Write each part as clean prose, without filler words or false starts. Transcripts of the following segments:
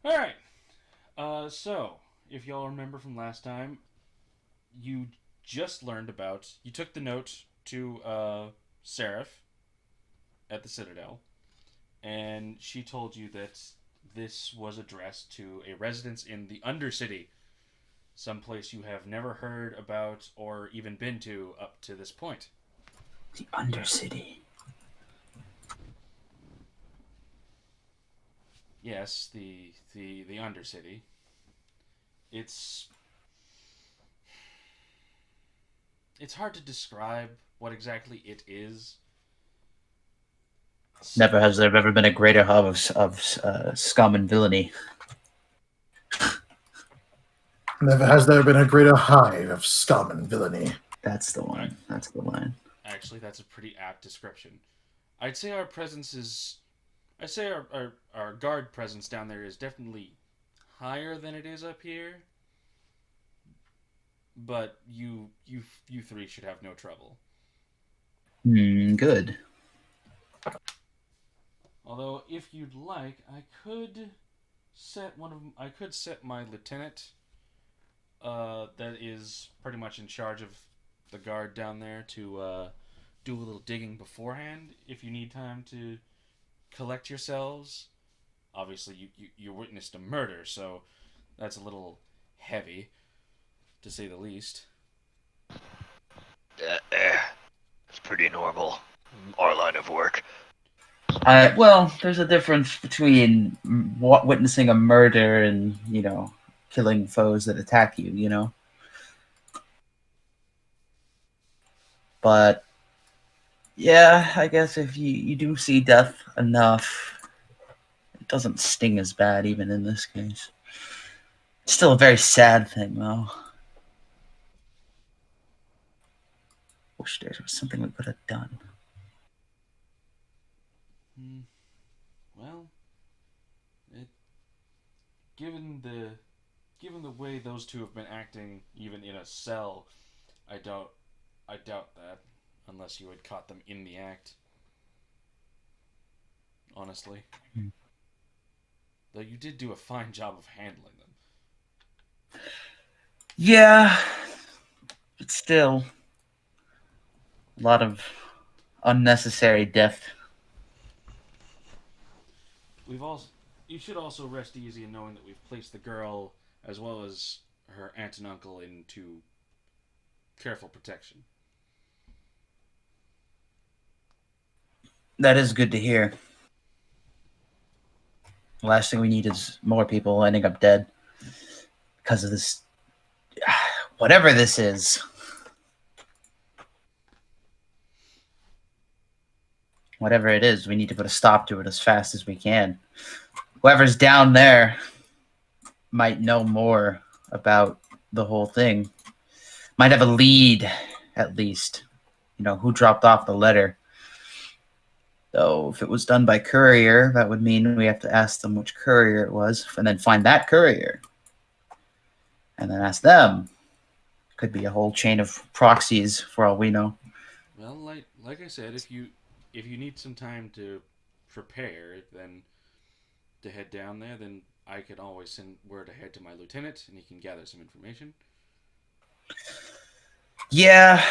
All right. So if y'all remember from last time, you just learned about. You took the note to Seraph at the Citadel, and she told you that this was addressed to a residence in the Undercity, someplace you have never heard about or even been to up to this point. The Undercity. Yes, the Undercity. It's it's hard to describe what exactly it is. Never has there ever been a greater hub of scum and villainy. Never has there been a greater hive of scum and villainy. That's the I, one. That's the line. actually, that's a pretty apt description. I'd say our presence is. I'd say our guard presence down there is definitely higher than it is up here. But you three should have no trouble. Good. Although, if you'd like, I could set my lieutenant, that is pretty much in charge of the guard down there, to do a little digging beforehand. If you need time to collect yourselves, obviously you witnessed a murder, so that's a little heavy, to say the least. It's pretty normal. Our line of work. Well, there's a difference between witnessing a murder and killing foes that attack you. But yeah, I guess if you do see death enough, it doesn't sting as bad, even in this case. It's still a very sad thing, though. Wish there was something we could have done. Hmm. Well, it, given the given the way those two have been acting, even in a cell, I doubt I doubt that, unless you had caught them in the act. Honestly, Hmm. though you did do a fine job of handling them. Yeah, but still, a lot of unnecessary death. We've also You should also rest easy in knowing that we've placed the girl as well as her aunt and uncle into careful protection. That is good to hear. The last thing we need is more people ending up dead because of this. Whatever this is. Whatever it is, we need to put a stop to it as fast as we can. Whoever's down there might know more about the whole thing. Might have a lead, at least. Who dropped off the letter. Though, if it was done by courier, that would mean we have to ask them which courier it was, and then find that courier. And then ask them. Could be a whole chain of proxies, for all we know. Well, like I said, if you need some time to prepare, then to head down there, then I can always send word ahead to my lieutenant, and he can gather some information. Yeah,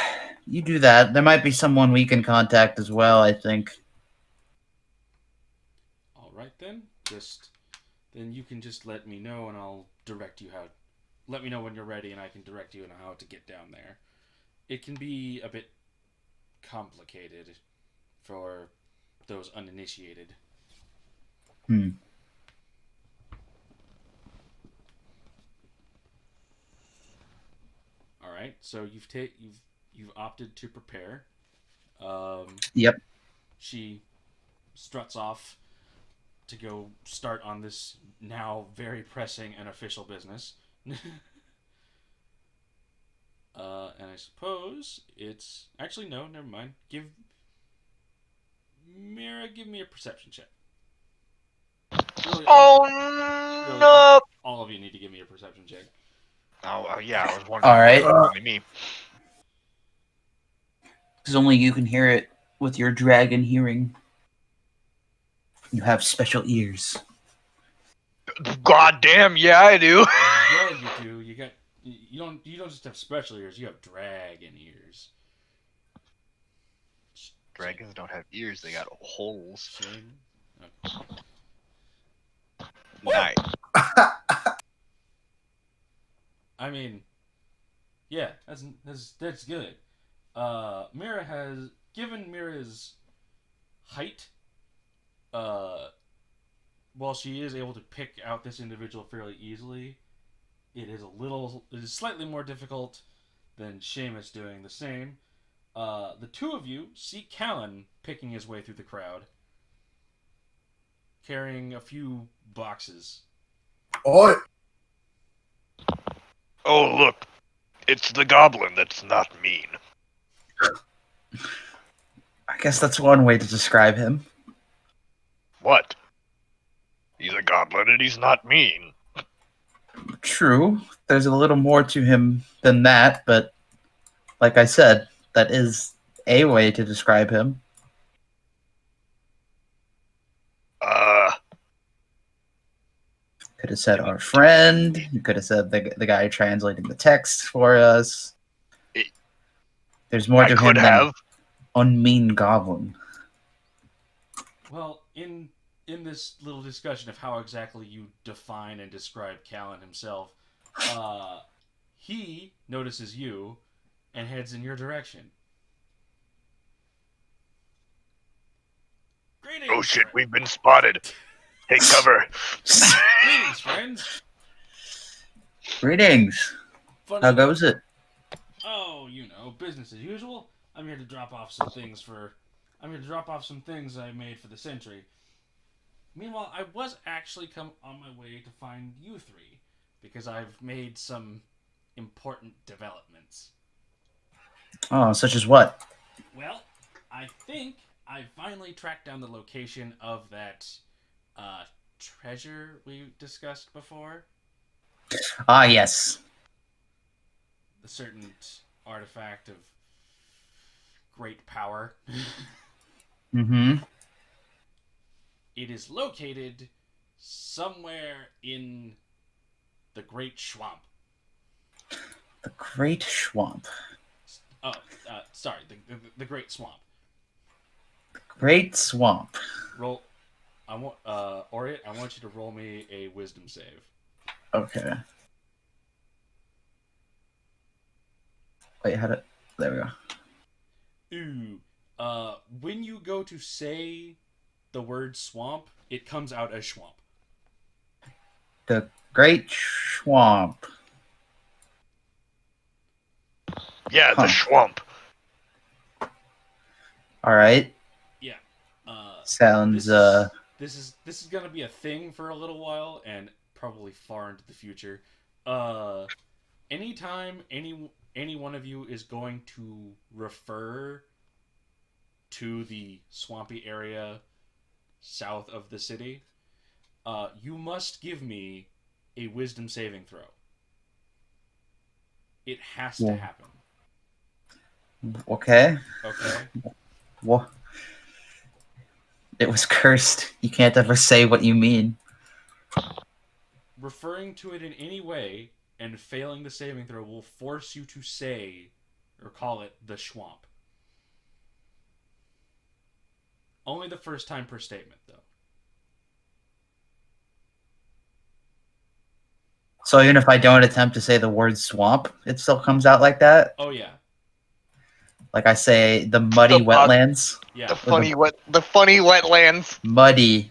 you do that. There might be someone we can contact as well, I think. All right then, just then you can just let me know, and I'll direct you how. Let me know when you're ready, and I can direct you on how to get down there. It can be a bit complicated for those uninitiated. Hmm. All right, so you've opted to prepare. Yep. She struts off to go start on this now very pressing and official business. And I suppose it's actually no, never mind. Give me a perception check. Really, Oh really, no! all of you need to give me a perception check. Oh yeah, I was wondering. All right. Only me. Because only you can hear it with your dragon hearing. You have special ears. God damn, yeah, I do. Yeah, you do. You don't just have special ears. You have dragon ears. Dragons don't have ears; they got holes. Shame. Okay. Nice. I mean, yeah, that's good. Mira has given Mira's height. Uh, while she is able to pick out this individual fairly easily, it is slightly more difficult than Seamus doing the same. The two of you see Callan picking his way through the crowd, carrying a few boxes. Oi! Oh, look. It's the goblin that's not mean. I guess that's one way to describe him. What? He's a goblin and he's not mean. True, there's a little more to him than that, but like I said, that is a way to describe him. Could have said our friend. You could have said the guy translating the text for us. There's more I to him could than have. unmean goblin. Well, in this little discussion of how exactly you define and describe Callan himself, he notices you and heads in your direction. Greetings, Oh shit, friend. we've been spotted. Take cover. Greetings, friends. Greetings. Funny. How goes it? Oh, business as usual. I'm here to drop off some things I made for the sentry. Meanwhile, I was actually come on my way to find you three because I've made some important developments. Oh, such as what? Well, I think I finally tracked down the location of that treasure we discussed before. Ah, yes. The certain artifact of great power. Mm-hmm. It is located somewhere in the Great Schwamp. The Great Schwamp. Oh, sorry, the Great Swamp. Great Swamp. Roll. I want Oriot, I want you to roll me a wisdom save. Okay. Wait, how to... There we go. Ooh. When you go to say the word swamp, it comes out as swamp. The Great Schwamp. Yeah, the Schwamp. All right. Yeah. Sounds This is gonna be a thing for a little while and probably far into the future. Anytime any one of you is going to refer to the swampy area south of the city, you must give me a wisdom saving throw. It has to happen. Okay. Okay. What? It was cursed. You can't ever say what you mean. Referring to it in any way and failing the saving throw will force you to say or call it the Schwamp. Only the first time per statement, though. So even if I don't attempt to say the word swamp, it still comes out like that? Oh, yeah. Like I say the muddy The wetlands? Yeah. The funny wetlands. Muddy.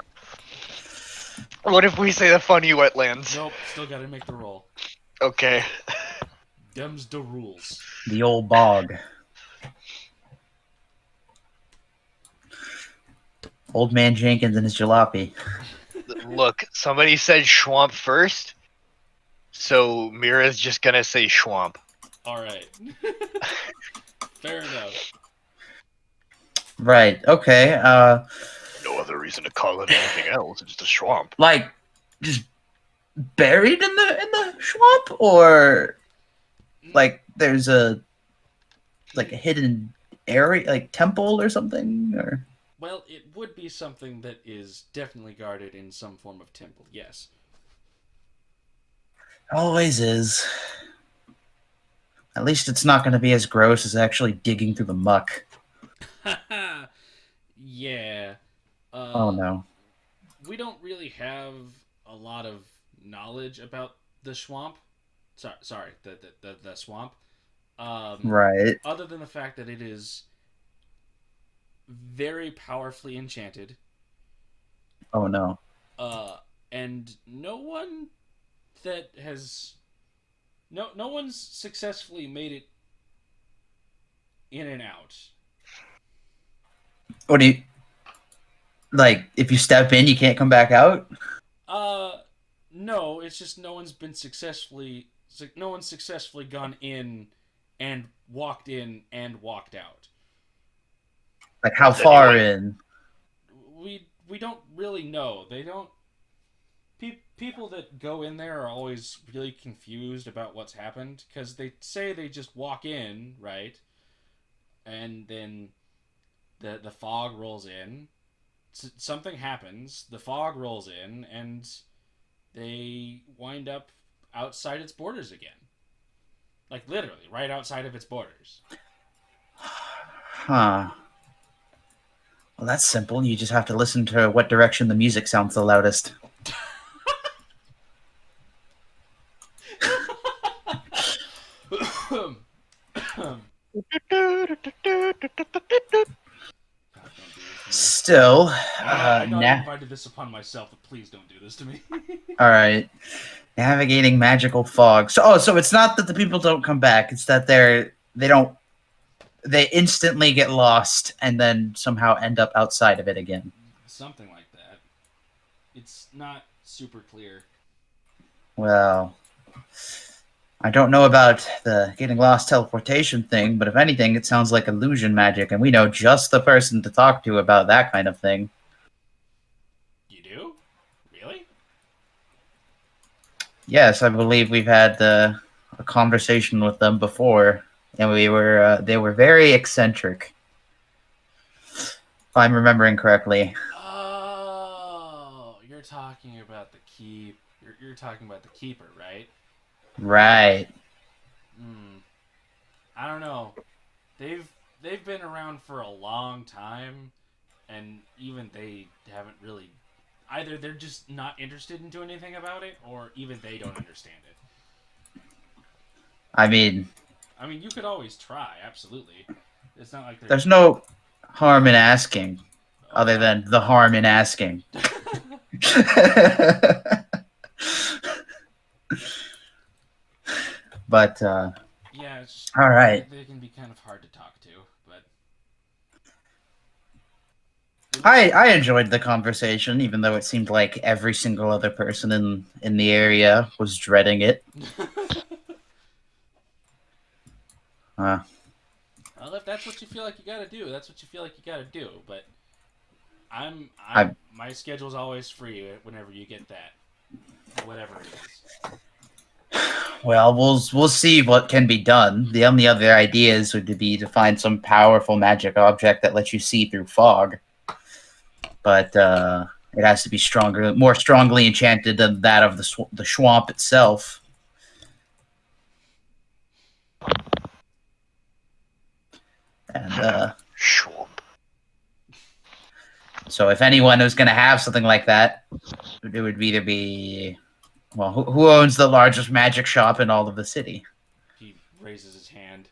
What if we say the funny wetlands? Nope, still gotta make the roll. Okay. Them's the rules. The old bog. Old man Jenkins and his jalopy. Look, somebody said Schwamp first, so Mira's just gonna say Schwamp. Alright. Fair enough. Right, okay. No other reason to call it anything else. It's just a Schwamp. Like just buried in the swamp, or like there's a hidden area, like temple or something, or Well, it would be something that is definitely guarded in some form of temple, yes. Always is. At least it's not going to be as gross as actually digging through the muck. Yeah. Oh Uh, no. we don't really have a lot of knowledge about the swamp. Sorry, the swamp. Um, Right. Other than the fact that it is very powerfully enchanted, Oh no. uh, and no one that has no one's successfully made it in and out. What do you like? If you step in, you can't come back out. Uh, no, it's just no one's successfully gone and walked out. Like how Does anyone? far in? We don't really know. They don't. People that go in there are always really confused about what's happened because they say they just walk in, right, and then the fog rolls in. Something happens. The fog rolls in, and they wind up outside its borders again. Like literally, right outside of its borders. Huh. Well, that's simple. You just have to listen to what direction the music sounds the loudest. God, don't do this to me. Still, I know I nah. invited this upon myself, but please don't do this to me. All right. Navigating magical fog. So it's not that the people don't come back. It's that they instantly get lost and then somehow end up outside of it again. Something like that. It's not super clear. Well, I don't know about the getting lost teleportation thing, but if anything, it sounds like illusion magic, and we know just the person to talk to about that kind of thing. You do? Really? Yes, I believe we've had a conversation with them before, and they were very eccentric. If I'm remembering correctly. Oh, you're talking about the keep. You're talking about the keeper, right? Right. Hmm. I don't know. They've they've been around for a long time, and even they haven't really. Either they're just not interested in doing anything about it, or even they don't understand it. I mean, I mean, you could always try. Absolutely. It's not like they're. there's no harm in asking, Oh other no. than the harm in asking. But Yeah, it's just, all right. they can be kind of hard to talk to, but I enjoyed the conversation, even though it seemed like every single other person in the area was dreading it. Uh, well, if that's what you feel like you gotta do, that's what you feel like you gotta do. But I my schedule's always free whenever you get that, whatever it is. well, we'll see what can be done. The only other ideas would be to find some powerful magic object that lets you see through fog, but it has to be stronger, more strongly enchanted than that of the swamp itself. And Schwamp. so, if anyone was going to have something like that, it would either be well, who owns the largest magic shop in all of the city? He raises his hand.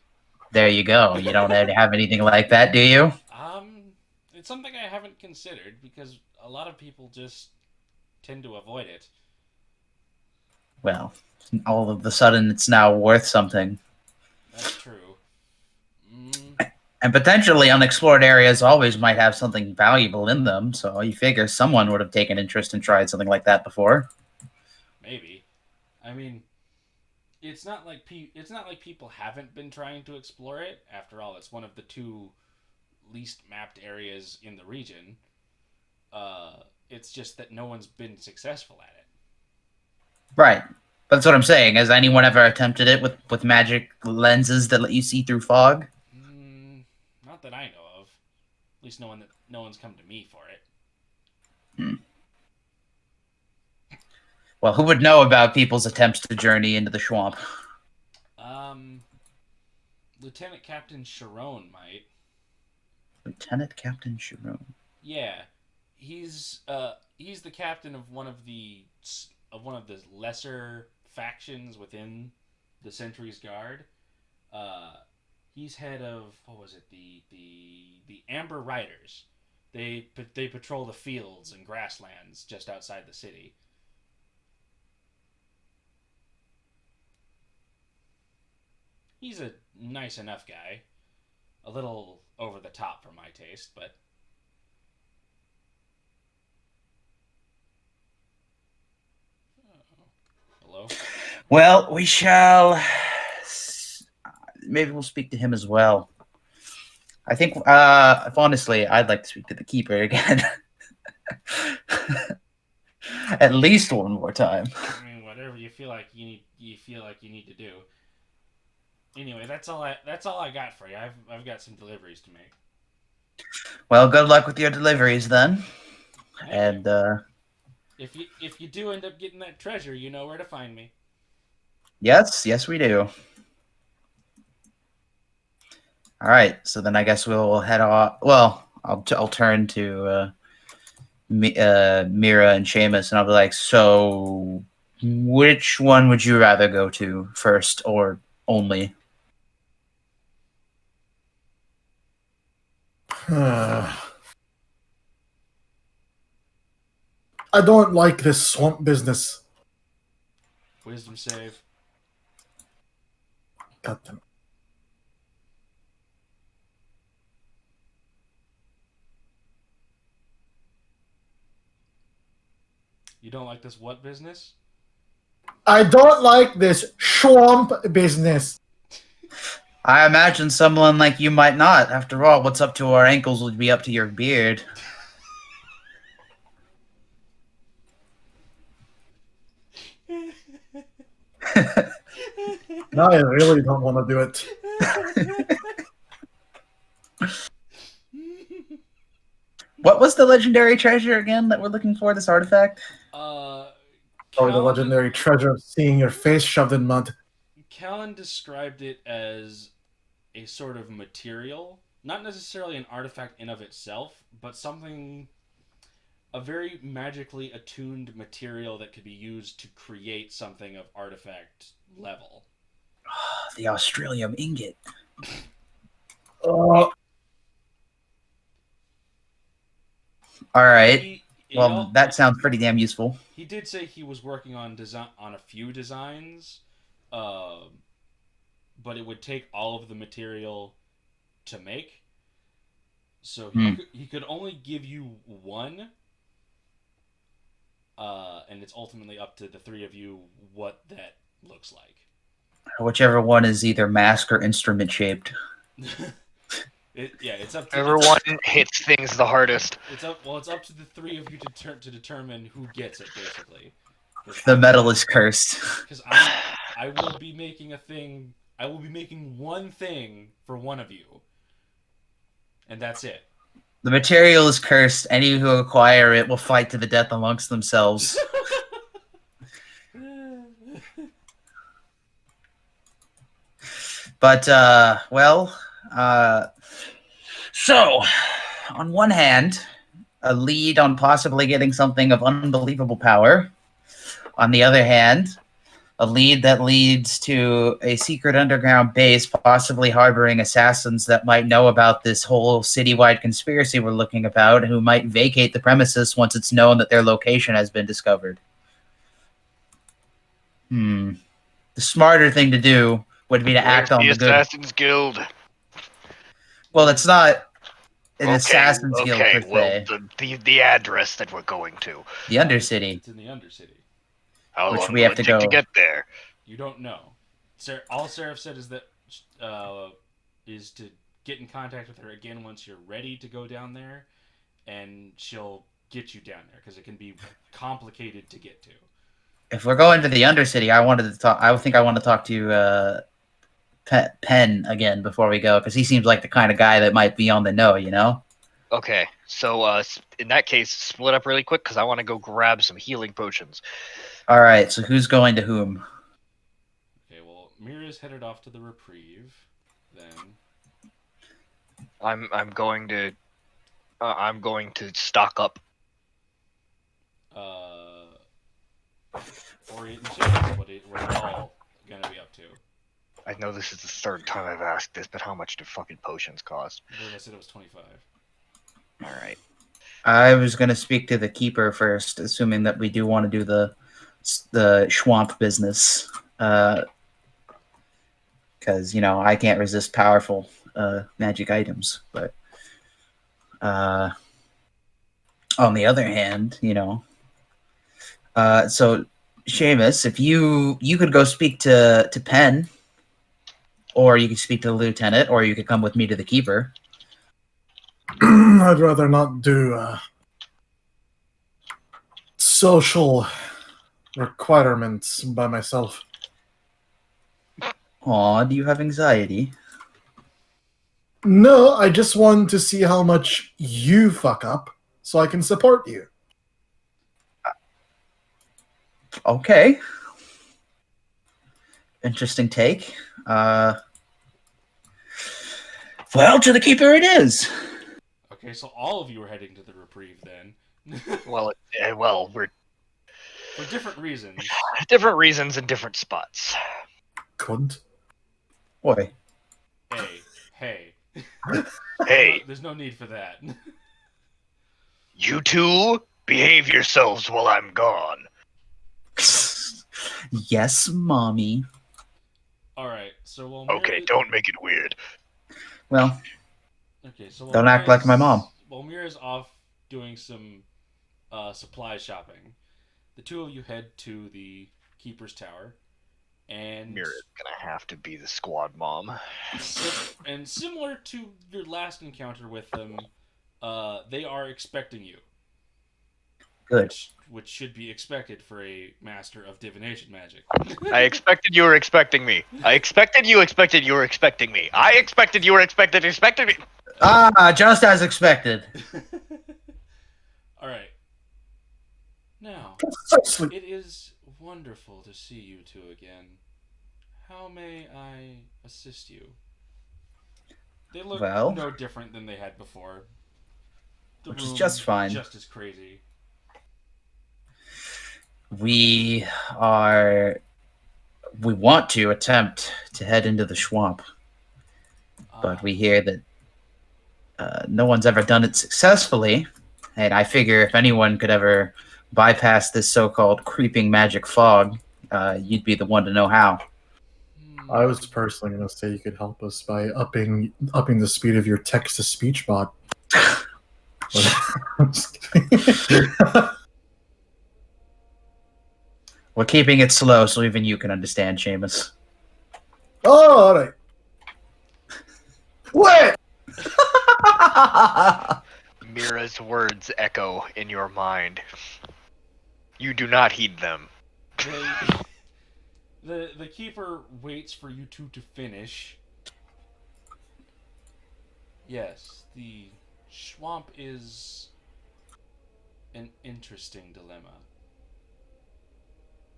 There you go. You don't have anything like that, do you? It's something I haven't considered because a lot of people just tend to avoid it. Well, all of a sudden, it's now worth something. That's true. Mm, And potentially unexplored areas always might have something valuable in them, so you figure someone would have taken interest and tried something like that before. maybe. I mean, it's not like people haven't been trying to explore it. After all, it's one of the two least mapped areas in the region. It's just that no one's been successful at it. Right. That's what I'm saying. Has anyone ever attempted it with magic lenses that let you see through fog? Not that I know of. At least no one's come to me for it. Hmm. Well, who would know about people's attempts to journey into the Schwamp? Lieutenant Captain Sharon might. Lieutenant Captain Sharon. Yeah, he's the captain of one of the lesser factions within the Sentry's Guard. Uh, he's head of what was it the Amber Riders. They patrol the fields and grasslands just outside the city. He's a nice enough guy. A little over the top for my taste, but hello. Well, we shall. Maybe we'll speak to him as well. I think, if honestly, I'd like to speak to the keeper again. At least one more time. I mean, whatever you feel like you need to do. Anyway, that's all I got for you. I've got some deliveries to make. Well, good luck with your deliveries then. Thank And you. If you do end up getting that treasure, you know where to find me. yes, we do. All right, so then I guess we'll head off. Well, I'll turn to Mira and Seamus, and I'll be like, so which one would you rather go to first or only? I don't like this swamp business. Wisdom save. God damn it. You don't like this what business? I don't like this swamp business. I imagine someone like you might not. After all, what's up to our ankles would be up to your beard. Now I really don't want to do it. What was the legendary treasure again that we're looking for, this artifact? Or the legendary treasure of seeing your face shoved in mud. Callan described it as a sort of material, not necessarily an artifact in of itself, but a very magically attuned material that could be used to create something of artifact level. The Australium ingot. Oh, All right. That sounds pretty damn useful. He did say he was working on a few designs, but it would take all of the material to make. So he could only give you one, and it's ultimately up to the three of you what that looks like. Whichever one is either mask or instrument shaped. It's up to everyone hits things the hardest. It's up to the three of you to determine who gets it, basically. The metal is cursed. Because I will be making a thing. I will be making one thing for one of you, and that's it. The material is cursed. Any who acquire it will fight to the death amongst themselves. But, so, on one hand, a lead on possibly getting something of unbelievable power. On the other hand, a lead that leads to a secret underground base, possibly harboring assassins that might know about this whole citywide conspiracy we're looking about, who might vacate the premises once it's known that their location has been discovered. The smarter thing to do would be to act on the good. Assassin's Guild. Well, it's not an Assassin's Guild per se. Well, the address that we're going to. The Undercity. It's in the Undercity. How Which long we will have to it take go. to get there? You don't know. All Seraph said is that is to get in contact with her again once you're ready to go down there, and she'll get you down there because it can be complicated to get to. If we're going to the Undercity, I think I want to talk to Penn again before we go, because he seems like the kind of guy that might be on the know, you know? Okay, so in that case, split up really quick because I want to go grab some healing potions. All right, so who's going to whom? Okay, well, Mira's headed off to the Reprieve. Then, I'm going to stock up. Orient and James, what are y'all gonna be up to? I know this is the third time I've asked this, but how much do fucking potions cost? I believe I said it was 25. All right. I was going to speak to the keeper first, assuming that we do want to do the Schwamp business. Because, I can't resist powerful magic items. But on the other hand, so Seamus, if you could go speak to Penn, or you could speak to the lieutenant, or you could come with me to the keeper. I'd rather not do social requirements by myself. Aw, do you have anxiety? No, I just want to see how much you fuck up so I can support you. Okay. Interesting take. Well, to the keeper it is. Okay, so all of you are heading to the Reprieve then. Well, we're For different reasons. different reasons in different spots. Cunt. Boy. Hey. Hey, There's no need for that. you two, behave yourselves while I'm gone. Yes, mommy. Alright, so while Okay, don't make it weird. Well, Okay, so while don't act like my mom. While Mira's off doing some supply shopping, the two of you head to the Keeper's Tower, and Mira's gonna have to be the squad mom. and similar to your last encounter with them, they are expecting you. Good. Which should be expected for a master of divination magic. I expected you were expecting me. I expected you expected you were expecting me. I expected you were expected me. Just as expected. Alright. Now, Precisely. it is wonderful to see you two again. How may I assist you? They look Well, no different than they had before. The which is room just fine. Just as crazy. We want to attempt to head into the swamp, but we hear that no one's ever done it successfully, and I figure if anyone could ever bypass this so-called creeping magic fog, you'd be the one to know how. I was personally going to say you could help us by upping the speed of your text-to-speech bot. I'm just kidding. We're keeping it slow so even you can understand, Seamus. Oh, all right. What? Mira's words echo in your mind. You do not heed them. The keeper waits for you two to finish. Yes, the swamp is an interesting dilemma.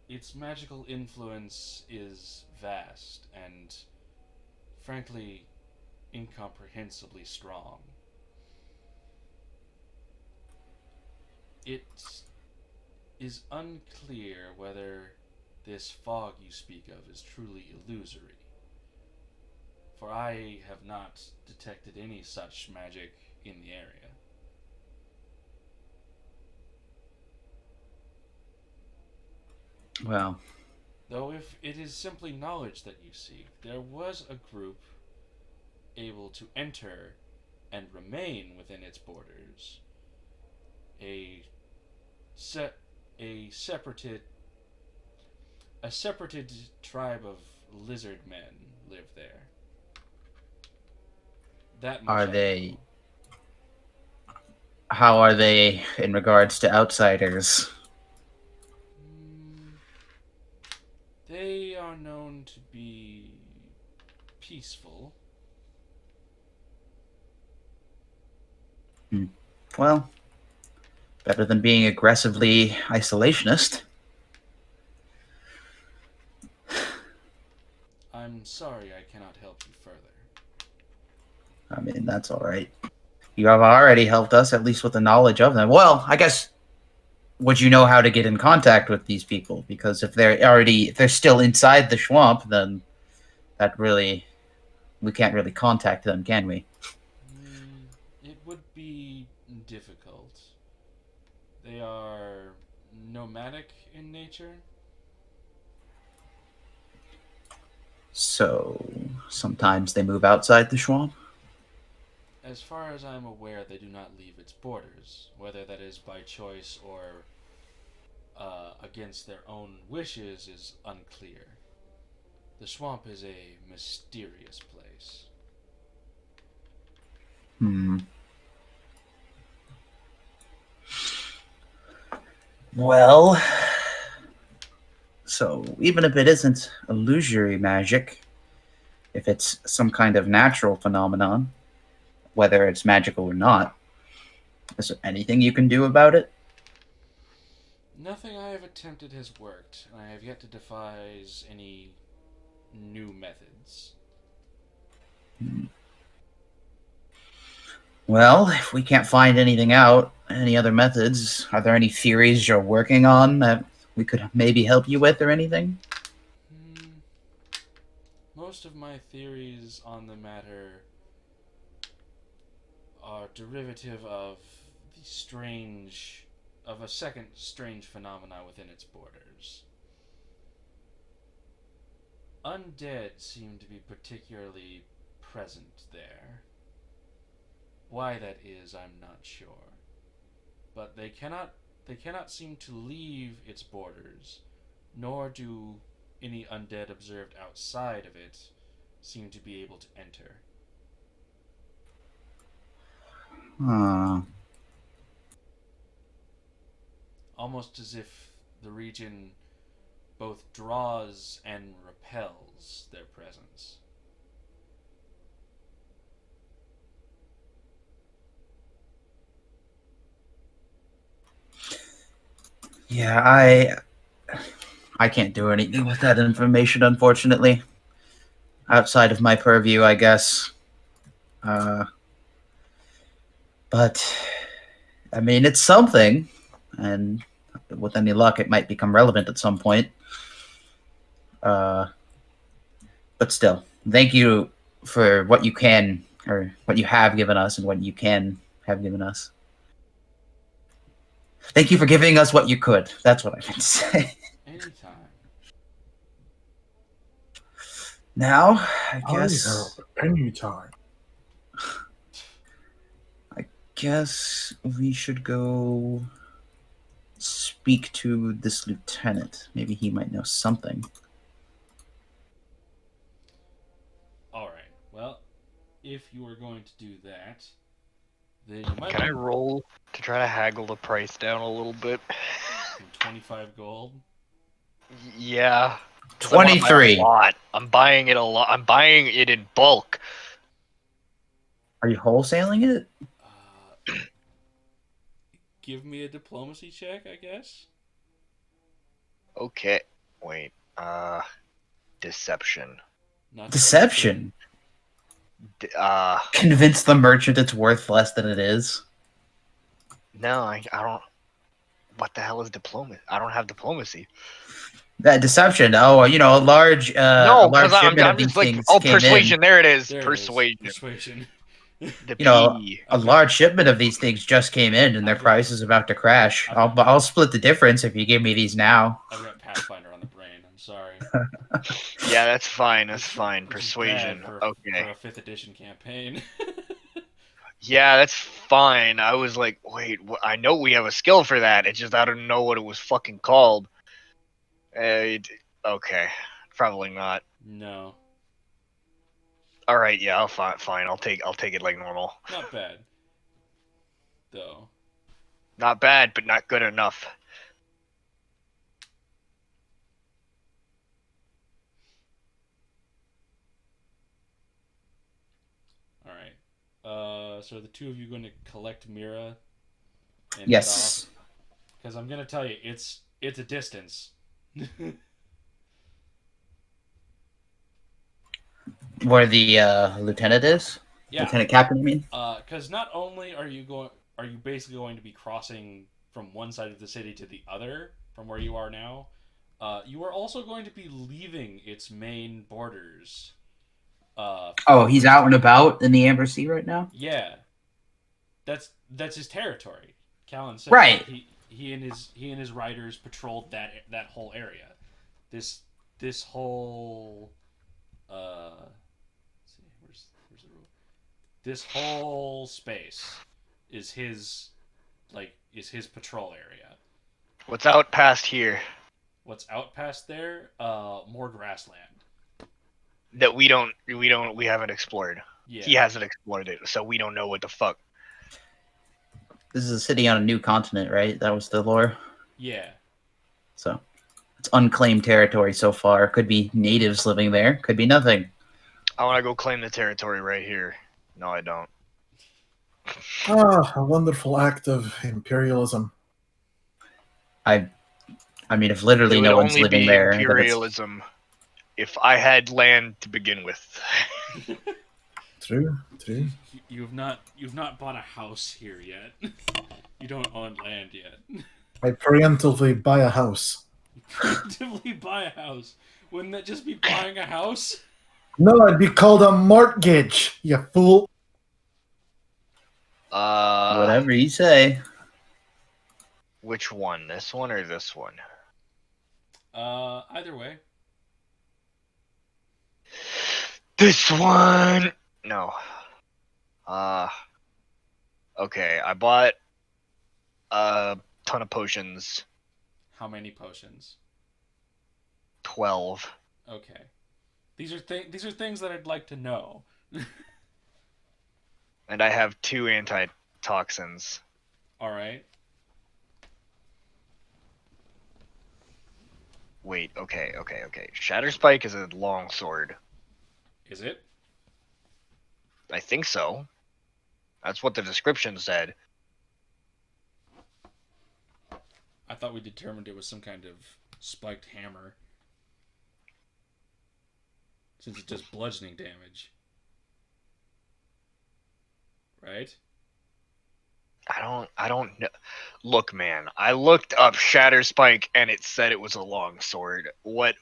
Its magical influence is vast and, frankly, incomprehensibly strong. It is unclear whether this fog you speak of is truly illusory, for I have not detected any such magic in the area. Well, Though if it is simply knowledge that you seek, there was a group able to enter and remain within its borders. A separated tribe of lizard men live there. That much are I they? know. How are they in regards to outsiders? They are known to be peaceful. Well, better than being aggressively isolationist. I'm sorry I cannot help you further. I mean, that's all right. You have already helped us, at least with the knowledge of them. Well, I guess, would you know how to get in contact with these people? Because if they're still inside the swamp, then that really, we can't really contact them, can we? It would be difficult. They are nomadic in nature. So sometimes they move outside the swamp. As far as I'm aware, they do not leave its borders. Whether that is by choice or against their own wishes is unclear. The swamp is a mysterious place. Hmm. Well, so even if it isn't illusory magic, if it's some kind of natural phenomenon, whether it's magical or not, is there anything you can do about it? Nothing I have attempted has worked, and I have yet to devise any new methods. Well, if we can't find anything out, any other methods, are there any theories you're working on that we could maybe help you with or anything? Hmm, most of my theories on the matter are derivative of the strange of a second strange phenomena within its borders. Undead seem to be particularly present there. Why that is, I'm not sure. But they cannot seem to leave its borders, nor do any undead observed outside of it seem to be able to enter. Uh, Almost as if the region both draws and repels their presence. yeah, I can't do anything with that information, unfortunately. Outside of my purview, I guess. Uh, but I mean, it's something, and with any luck, it might become relevant at some point. Uh, but still, thank you for what you can, or what you have given us, and what you can have given us. Thank you for giving us what you could. That's what I meant to say. Anytime. Now, I I help guess, anytime. guess we should go speak to this lieutenant. Maybe he might know something. Alright, well, if you are going to do that, then you might Can I want roll to try to haggle the price down a little bit? 25 gold. Yeah. 'Cause I want to buy a 23. lot. I'm buying it a lot. I'm buying it in bulk. Are you wholesaling it? Uh, give me a diplomacy check, I guess. Okay. Wait. Deception. Not Deception. Convince the merchant it's worth less than it is. No, I don't. What the hell is diplomacy? I don't have diplomacy. That deception. Oh, a large, a No, large because shipment I'm of these just like, things oh, came in. persuasion. There it is. There it is. Persuasion. Persuasion. The You know, P. a I've got- large shipment of these things just came in, and their I've got- price is about to crash. I've I'll split the difference if you give me these now. I've got Pathfinder on the brain. I'm sorry. Yeah, that's fine. That's fine. Which is Persuasion. bad Okay. for a 5th edition campaign. Yeah, that's fine. I was like, wait, I know we have a skill for that. It's just I don't know what it was fucking called. Okay, probably not. No, All right, yeah, fine. I'll take it like normal. not bad. Though. Not bad, but not good enough. All right. So are the two of you going to collect Mira and Yes. Because I'm going to tell you, it's a distance. Where the lieutenant is? Yeah. Lieutenant captain, you mean? Because not only are you basically going to be crossing from one side of the city to the other from where you are now, you are also going to be leaving its main borders. Oh, he's out and about in the Amber Sea right now? Yeah, that's his territory. Callan said Right. he and his riders patrolled that whole area. This whole let's see, where's the rule? This whole space is his patrol area. What's out past here What's out past there? More grassland. that we haven't explored? Yeah. He hasn't explored it, so we don't know what the fuck. This is a city on a new continent, right? That was the lore. Yeah. So it's unclaimed territory so far. Could be natives living there. Could be nothing. I want to go claim the territory right here. No, I don't. Ah, a wonderful act of imperialism. I mean, if It literally would no one's only living be there, then it's imperialism if I had land to begin with. True. You've not bought a house here yet. You don't own land yet. I preemptively buy a house. Preemptively buy a house. Wouldn't that just be buying a house? No, it'd be called a mortgage, you fool. whatever you say. Which one? This one or this one? Either way. This one. No. Okay, I bought a ton of potions. How many potions? 12. Okay. These are things that I'd like to know. And I have 2 antitoxins. All right. Wait, okay. Shatter Spike is a long sword. Is it? I think so. That's what the description said. I thought we determined it was some kind of spiked hammer. Since it does bludgeoning damage. Right? I don't know. Look, man, I looked up Shatter Spike and it said it was a long sword. What?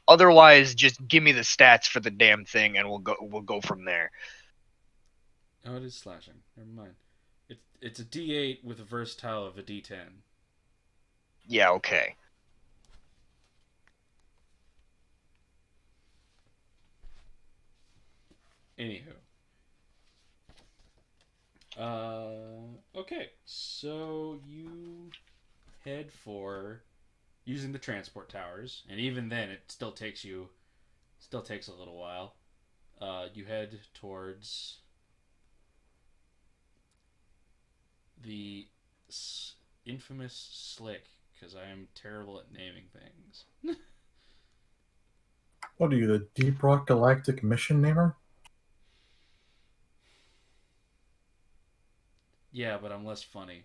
Otherwise, just give me the stats for the damn thing and we'll go from there. Oh, it is slashing. Never mind. It's a D8 with a versatile of a D10. Yeah, okay. Anywho. Okay, so you head for using the transport towers, and even then it still takes a little while. You head towards the infamous Slick, because I am terrible at naming things. What are you, the Deep Rock Galactic Mission namer? Yeah, but I'm less funny.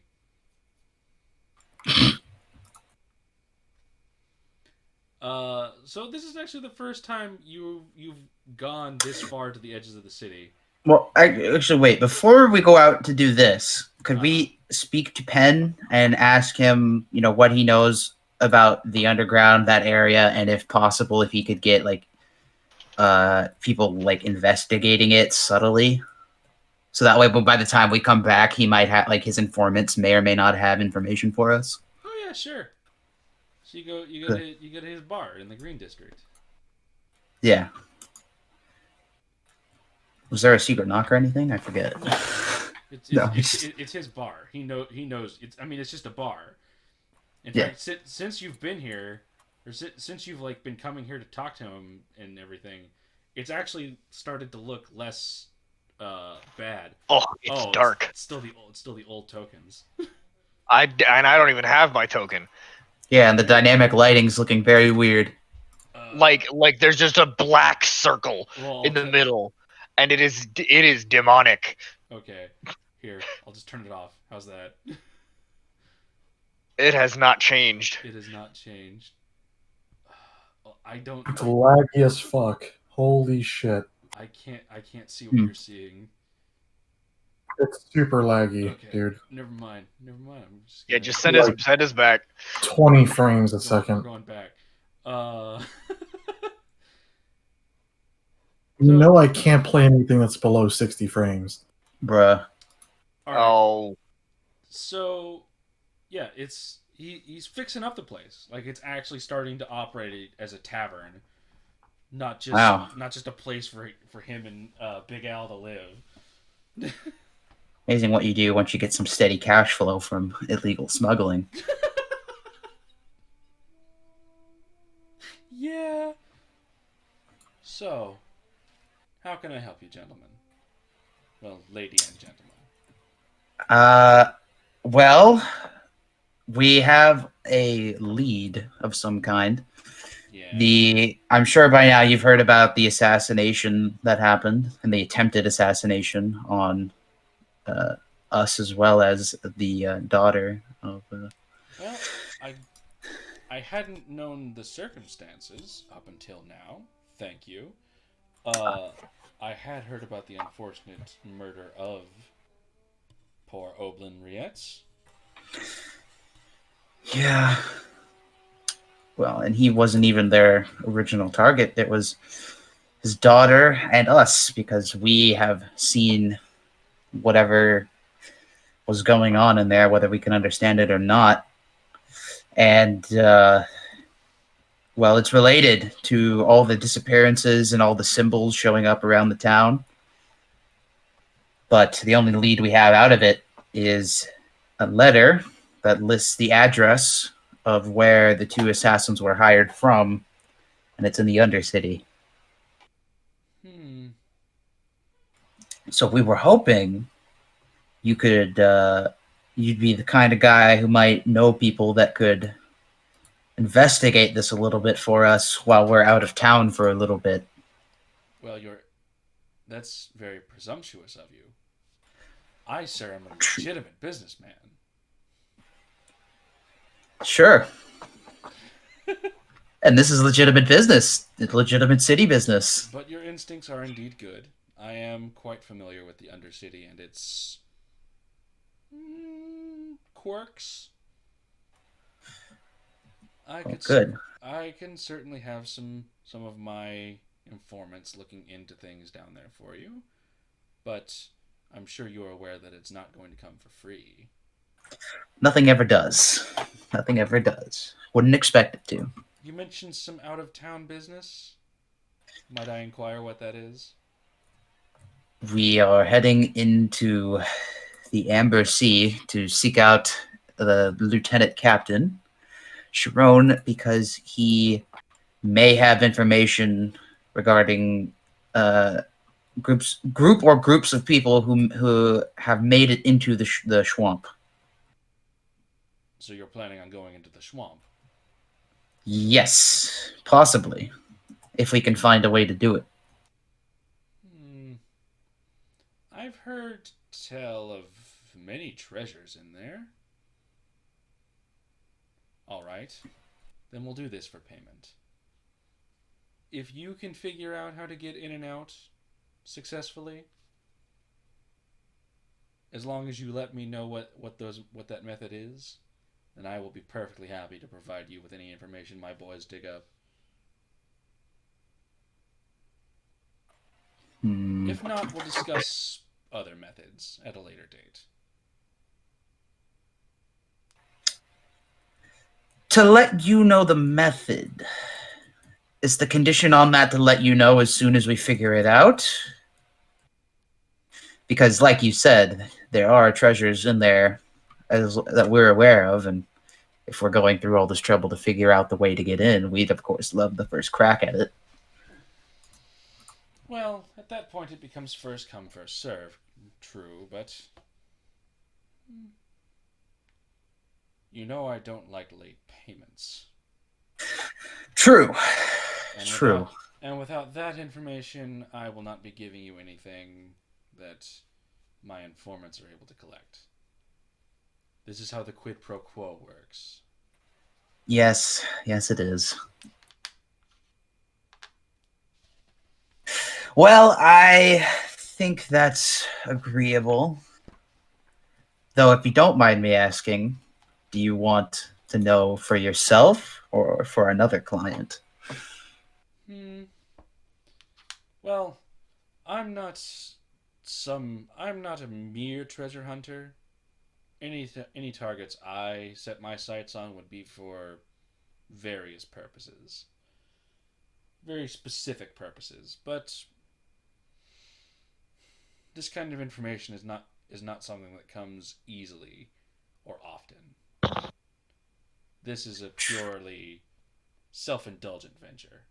So this is actually the first time you've gone this far to the edges of the city. Well, actually, wait. Before we go out to do this, could we speak to Penn and ask him, what he knows about the underground, that area, and if possible, if he could get people investigating it subtly, so that way, by the time we come back, he might have his informants may or may not have information for us. Oh yeah, sure. So you go to his bar in the Green District. Yeah. Was there a secret knock or anything? I forget. No, No. it's his bar. He knows. It's just a bar. In fact, since you've been here, or since you've been coming here to talk to him and everything, it's actually started to look less bad. Oh, it's dark. It's still the old tokens. I don't even have my token. Yeah, and the dynamic lighting's looking very weird. Like there's just a black circle in the middle, and it is demonic. Okay, here, I'll just turn it off. How's that? It has not changed. It has not changed. I don't. It's laggy as fuck. Holy shit. I can't see what Hmm. you're seeing. It's super laggy, Okay, dude. never mind. Never mind. I'm just Yeah, gonna just Like- send us back. 20 frames a we're second. going back. Uh, You so know I can't play anything that's below 60 frames. Bruh. all right. Oh, So yeah, he's fixing up the place. Like it's actually starting to operate as a tavern, Wow. not just a place for him and Big Al to live. Amazing what you do once you get some steady cash flow from illegal smuggling. Yeah. So, how can I help you, gentlemen? Well, lady and gentleman. Uh, well, we have a lead of some kind. Yeah. I'm sure by now you've heard about the assassination that happened and the attempted assassination on uh, us as well as the daughter of. Well, I hadn't known the circumstances up until now. Thank you. Uh, I had heard about the unfortunate murder of poor Oblin Rietz. Yeah. Well, and he wasn't even their original target. It was his daughter and us because we have seen whatever was going on in there, whether we can understand it or not. And well, it's related to all the disappearances and all the symbols showing up around the town. But the only lead we have out of it is a letter that lists the address of where the two assassins were hired from, and it's in the Undercity. Hmm. So we were hoping you could, you'd be the kind of guy who might know people that could investigate this a little bit for us while we're out of town for a little bit. Well, that's very presumptuous of you. I, sir, am a legitimate businessman. Sure. And this is legitimate business. It's legitimate city business. But your instincts are indeed good. I am quite familiar with the Undercity and its quirks. Good. I can certainly have some of my informants looking into things down there for you, but I'm sure you are aware that it's not going to come for free. Nothing ever does. Nothing ever does. Wouldn't expect it to. You mentioned some out of town business. Might I inquire what that is? We are heading into the Amber Sea to seek out the lieutenant captain, Sharon, because he may have information regarding groups of people who have made it into the Schwamp. So you're planning on going into the swamp? Yes, possibly, if we can find a way to do it. I've heard tell of many treasures in there. All right, then we'll do this for payment. If you can figure out how to get in and out successfully, as long as you let me know what that method is, then I will be perfectly happy to provide you with any information my boys dig up. If not, we'll discuss other methods at a later date. To let you know the method, is the condition on that to let you know as soon as we figure it out? Because, like you said, there are treasures in there that we're aware of, and if we're going through all this trouble to figure out the way to get in, we'd of course love the first crack at it. Well, at that point it becomes first come, first serve. True, but you know I don't like late payments. True. And True. Without that information, I will not be giving you anything that my informants are able to collect. This is how the quid pro quo works. Yes, it is. Well, I think that's agreeable. Though, if you don't mind me asking, do you want to know for yourself or for another client? Hmm. Well, I'm not I'm not a mere treasure hunter. Any targets I set my sights on would be for various purposes, very specific purposes. But this kind of information is not something that comes easily or often. This is a purely self-indulgent venture.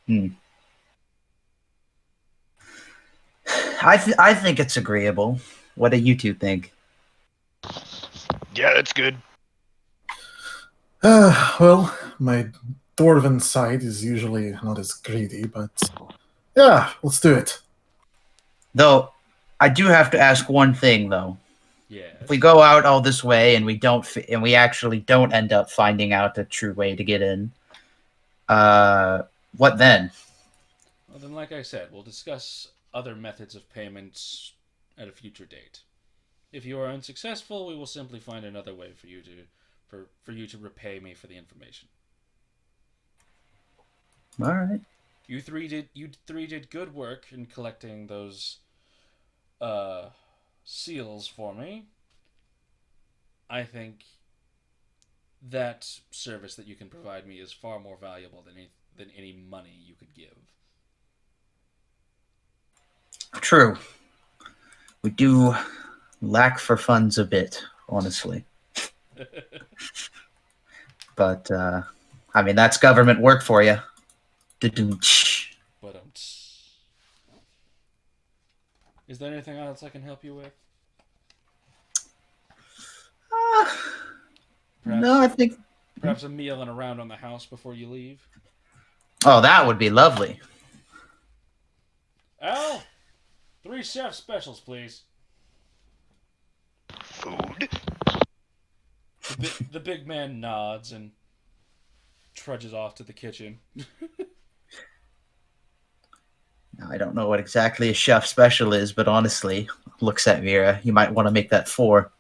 Hmm. I think it's agreeable. What do you two think? Yeah, that's good. Well, my dwarven side is usually not as greedy, but yeah, let's do it. Though, I do have to ask one thing though. If we Yes. go out all this way and and we actually don't end up finding out the true way to get in, uh, what then? Well, then, like I said, we'll discuss other methods of payments at a future date. If you are unsuccessful, we will simply find another way for you to repay me for the information. All right. You three did good work in collecting those uh, seals for me. I think that service that you can provide me is far more valuable than any money you could give. True. We do lack for funds a bit, honestly. But I mean, that's government work for you. But is there anything else I can help you with? No, I Perhaps think. perhaps a meal and a round on the house before you leave. Oh, that would be lovely. Al, 3 chef specials, please. Food? The big man nods and trudges off to the kitchen. Now, I don't know what exactly a chef special is, but honestly, looks at Vera, you might want to make that 4.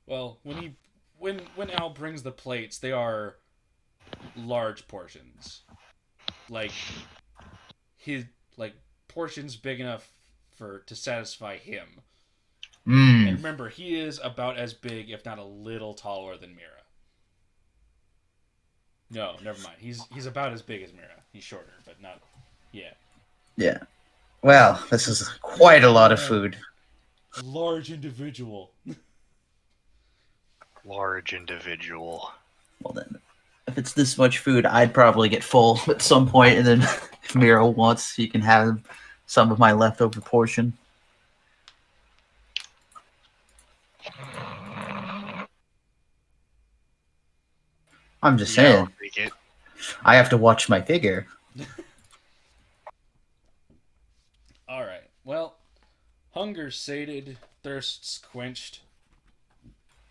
Well, when Al brings the plates, they are large portions. Like his like portions big enough for to satisfy him. And Mm, remember, he is about as big, if not a little taller than Mira. No, never mind. He's about as big as Mira. He's shorter, but not. Yeah. yeah. Well, this is quite a lot of food. A large individual. Large individual. Well, then, if it's this much food, I'd probably get full at some point, and then if Miro wants, he can have some of my leftover portion. I'm just Yeah, I'll saying, take it. I have to watch my figure. All right. Well, hunger sated, thirsts quenched.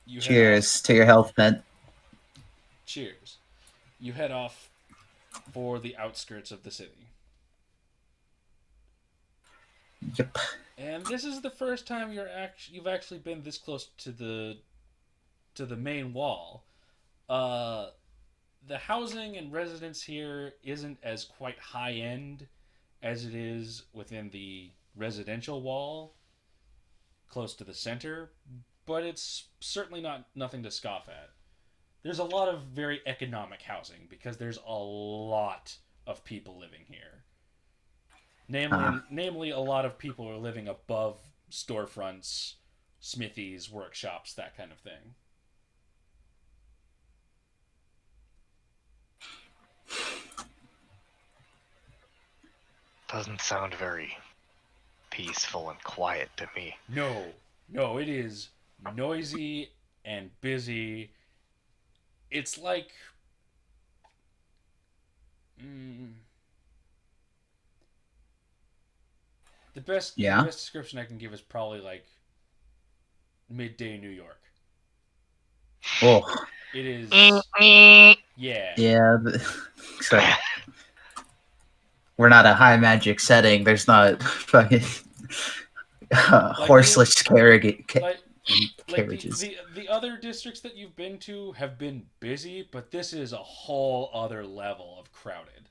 You head off. Cheers to your health, Ben. Cheers. You head off for the outskirts of the city. Yep. And this is the first time you've actually been this close to the main wall. The housing and residence here isn't as quite high end as it is within the residential wall close to the center, but it's certainly not nothing to scoff at. There's a lot of very economic housing because there's a lot of people living here. Namely, a lot of people are living above storefronts, smithies, workshops, that kind of thing. Doesn't sound very peaceful and quiet to me. No, it is noisy and busy. It's like mm, the Yeah. best description I can give is probably like midday New York. Oh, It is Yeah. Yeah, so we're not a high magic setting. There's not fucking Like the horseless like like carriages. the other districts that you've been to have been busy, but this is a whole other level of crowded.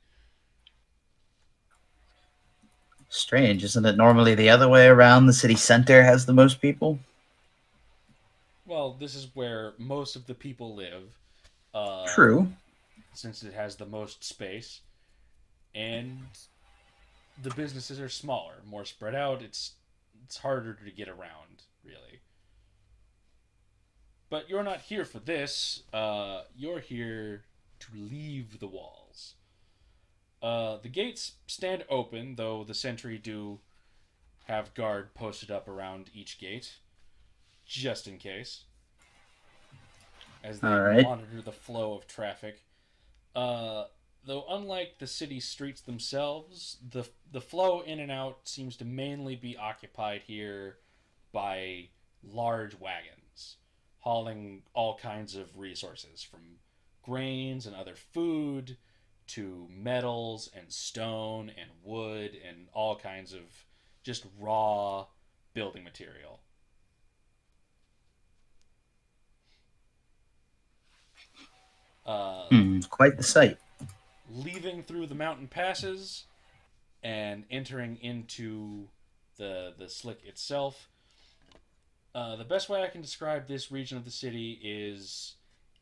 Strange, isn't it? Normally the other way around. The city center has the most people. Well, this is where most of the people live, uh, True. since it has the most space, and the businesses are smaller, more spread out. It's harder to get around, really. But you're not here for this. You're here to leave the walls. The gates stand open, though the sentry do have guard posted up around each gate, just in case, as they All right. monitor the flow of traffic. Uh, though unlike the city streets themselves, the flow in and out seems to mainly be occupied here by large wagons hauling all kinds of resources from grains and other food to metals and stone and wood and all kinds of just raw building material. Uh, Quite the sight. Leaving through the mountain passes and entering into the slick itself. The best way I can describe this region of the city is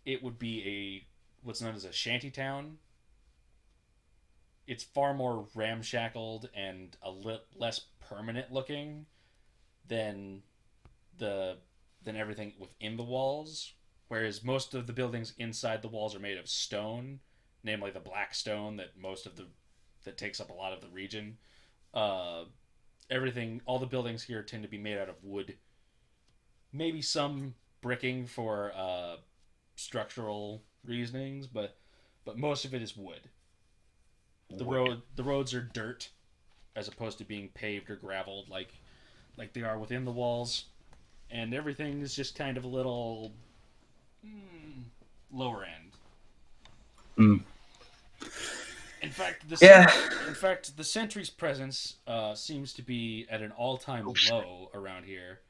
it would be what's known as a shanty town. It's far more ramshackled and less permanent looking than the than everything within the walls. Whereas most of the buildings inside the walls are made of stone, namely the black stone that takes up a lot of the region. Uh, all the buildings here tend to be made out of wood. Maybe some bricking for structural reasonings, but most of it is wood. The roads are dirt as opposed to being paved or graveled like they are within the walls, and everything is just kind of a little lower end. Mm. In Yeah. fact, the sentry's presence seems to be at an all-time low around here.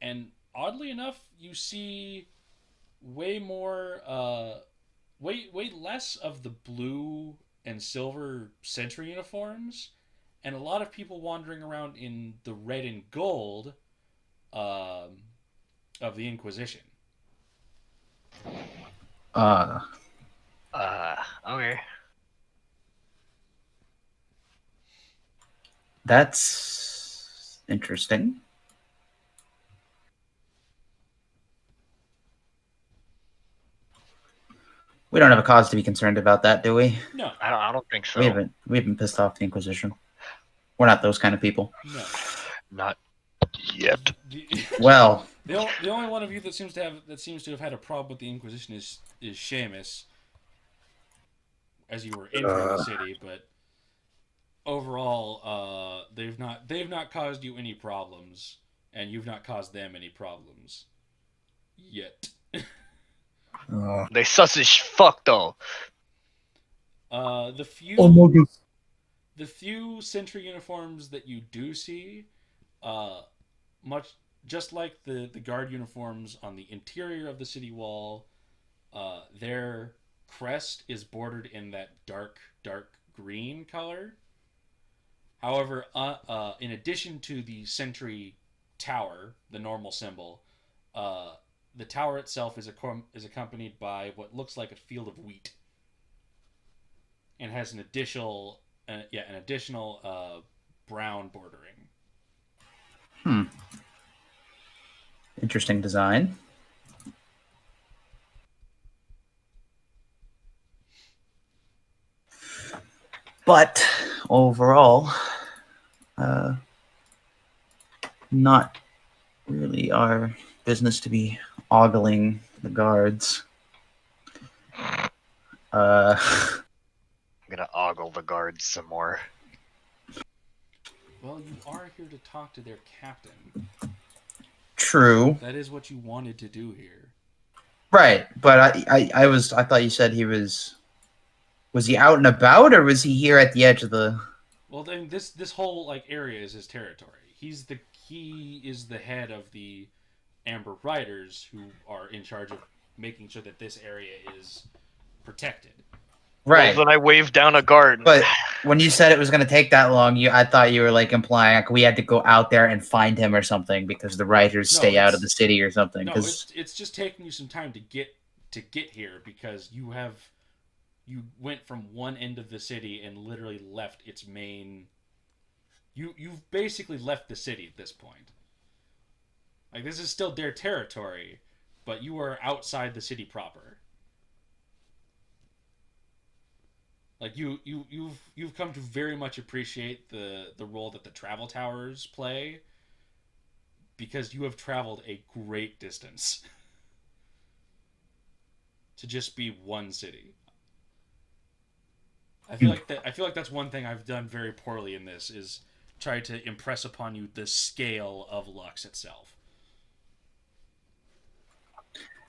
And oddly enough, you see way more, way less of the blue and silver sentry uniforms, and a lot of people wandering around in the red and gold of the Inquisition. Uh, Okay. that's interesting. We don't have a cause to be concerned about that, do we? No, I don't think so. We haven't pissed off the Inquisition. We're not those kind of people. no. Not yet. Well, The only one of you that seems to have had a problem with the Inquisition is Seamus, as you were entering the city, but overall, they've not caused you any problems, and you've not caused them any problems yet. They sus as fuck though. The few sentry uniforms that you do see, much just like the guard uniforms on the interior of the city wall, their crest is bordered in that dark green color. However, in addition to the sentry tower, the normal symbol, the tower itself is accompanied by what looks like a field of wheat, and has an additional brown bordering. interesting design. But overall, not really our business to be ogling the guards. I'm gonna ogle the guards some more. Well, you are here to talk to their captain. True. That is what you wanted to do here. Right, but I thought you said he was. Was he out and about, or was he here at the edge of the? Well, then this whole like area is his territory. He is the head of the Amber Riders, who are in charge of making sure that this area is protected. Well, Right, then I waved down a guard. but when you said it was going to take that long, I thought you were like implying like we had to go out there and find him or something because the writers No, stay out of the city or something. no, Because it's just taking you some time to get here because you went from one end of the city and literally left its main. You've basically left the city at this point. Like this is still their territory, but you are outside the city proper. Like you've come to very much appreciate the role that the travel towers play because you have traveled a great distance to just be one city. I feel like that's one thing I've done very poorly in this is try to impress upon you the scale of Lux itself.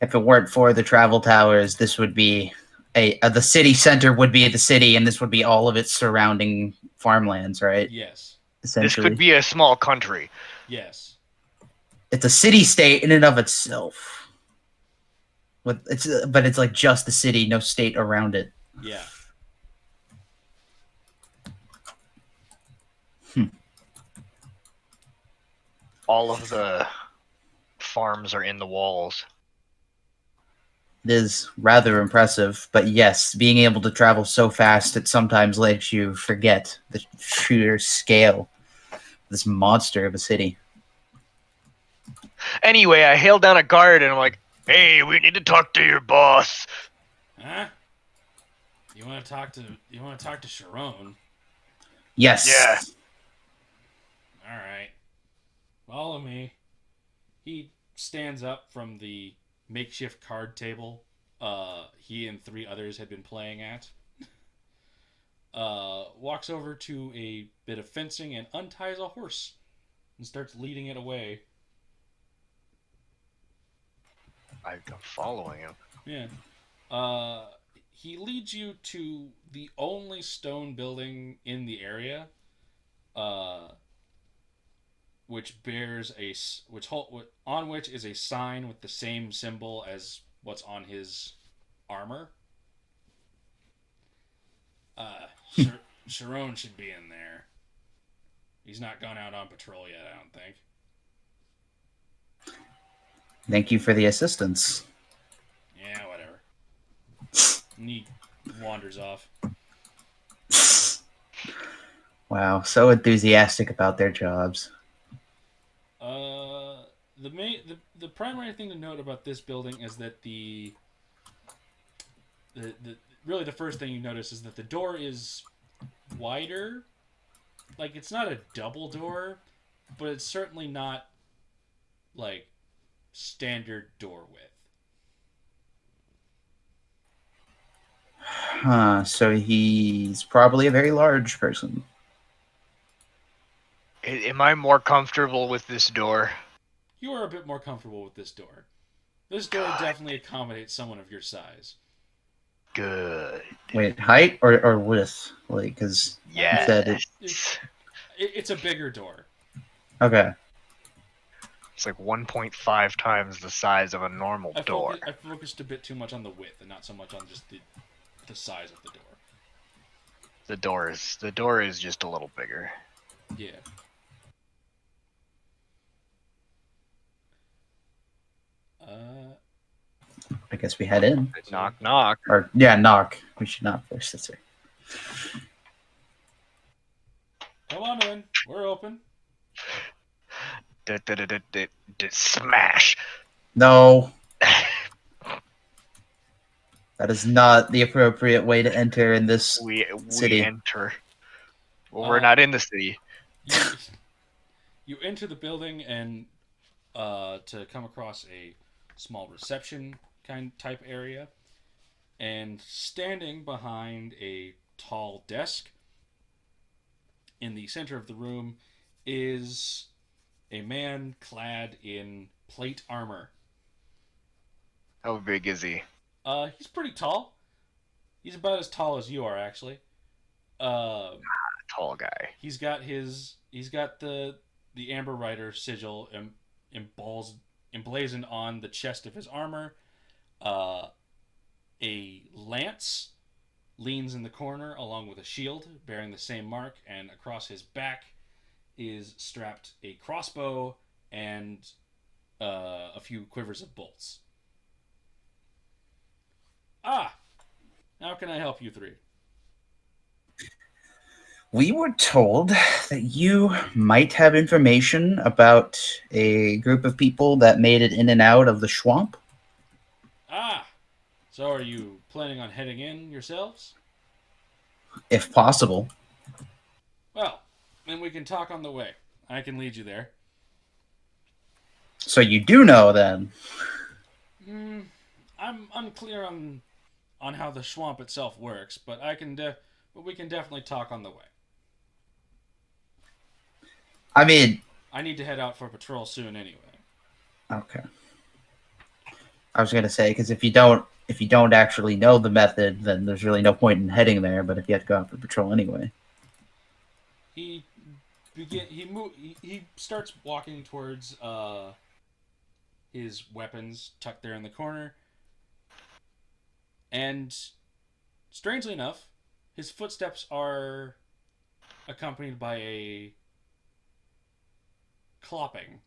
if it weren't for the travel towers, this would be the city center would be the city, and this would be all of its surrounding farmlands, right? Yes. This could Essentially, be a small country. Yes. it's a city state in and of itself. But it's like just the city, no state around it. Yeah. All of the farms are in the walls. It is rather impressive, but yes, being able to travel so fast, it sometimes lets you forget the sheer scale of this monster of a city. Anyway, I hailed down a guard and I'm like, "Hey, we need to talk to your boss." Huh? You want to talk to Sharon? Yes. Yeah. All right. Follow me. He stands up from the makeshift card table he and three others had been playing at. Walks over to a bit of fencing and unties a horse and starts leading it away. I'm following him. Yeah. He leads you to the only stone building in the area, which bears on which is a sign with the same symbol as what's on his armor. Sharon should be in there. He's not gone out on patrol yet, I don't think. Thank you for the assistance. Yeah, whatever. And he wanders off. Wow, so enthusiastic about their jobs. The primary thing to note about this building is that the really the first thing you notice is that the door is wider. Like it's not a double door, but it's certainly not like standard door width. So he's probably a very large person. Am I more comfortable with this door? You are a bit more comfortable with this door. This door God. definitely accommodates someone of your size. Good. Wait, height or width? Like, because Yes. you said it. It's a bigger door. Okay. It's like 1.5 times the size of a normal door. I focused a bit too much on the width and not so much on just the size of the door. The door is just a little bigger. Yeah. I guess we head in. Knock, knock. Or yeah, knock. We should knock first. That's right. Come on in. We're open. Smash. No. That is not the appropriate way to enter in this We city. enter. Well, we're not in the city. You enter the building and to come across a small reception kind type area, and standing behind a tall desk in the center of the room is a man clad in plate armor. How big is he? He's pretty tall. He's about as tall as you are, actually. Uh, Tall guy. he's got the Amber Rider sigil emblazoned on the chest of his armor. Uh, a lance leans in the corner along with a shield bearing the same mark, and across his back is strapped a crossbow and a few quivers of bolts. Ah, how can I help you three? We were told that you might have information about a group of people that made it in and out of the Schwamp. Ah, so are you planning on heading in yourselves? If possible. Well, then we can talk on the way. I can lead you there. So you do know then. I'm unclear on how the swamp itself works, but but we can definitely talk on the way. I mean, I need to head out for patrol soon anyway. okay. I was gonna say because if you don't actually know the method, then there's really no point in heading there. But if you have to go out for patrol anyway, He he starts walking towards his weapons tucked there in the corner, and strangely enough, his footsteps are accompanied by a clopping.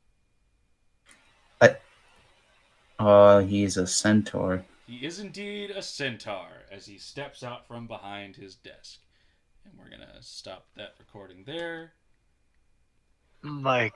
he's a centaur. He is indeed a centaur as he steps out from behind his desk. And we're going to stop that recording there. My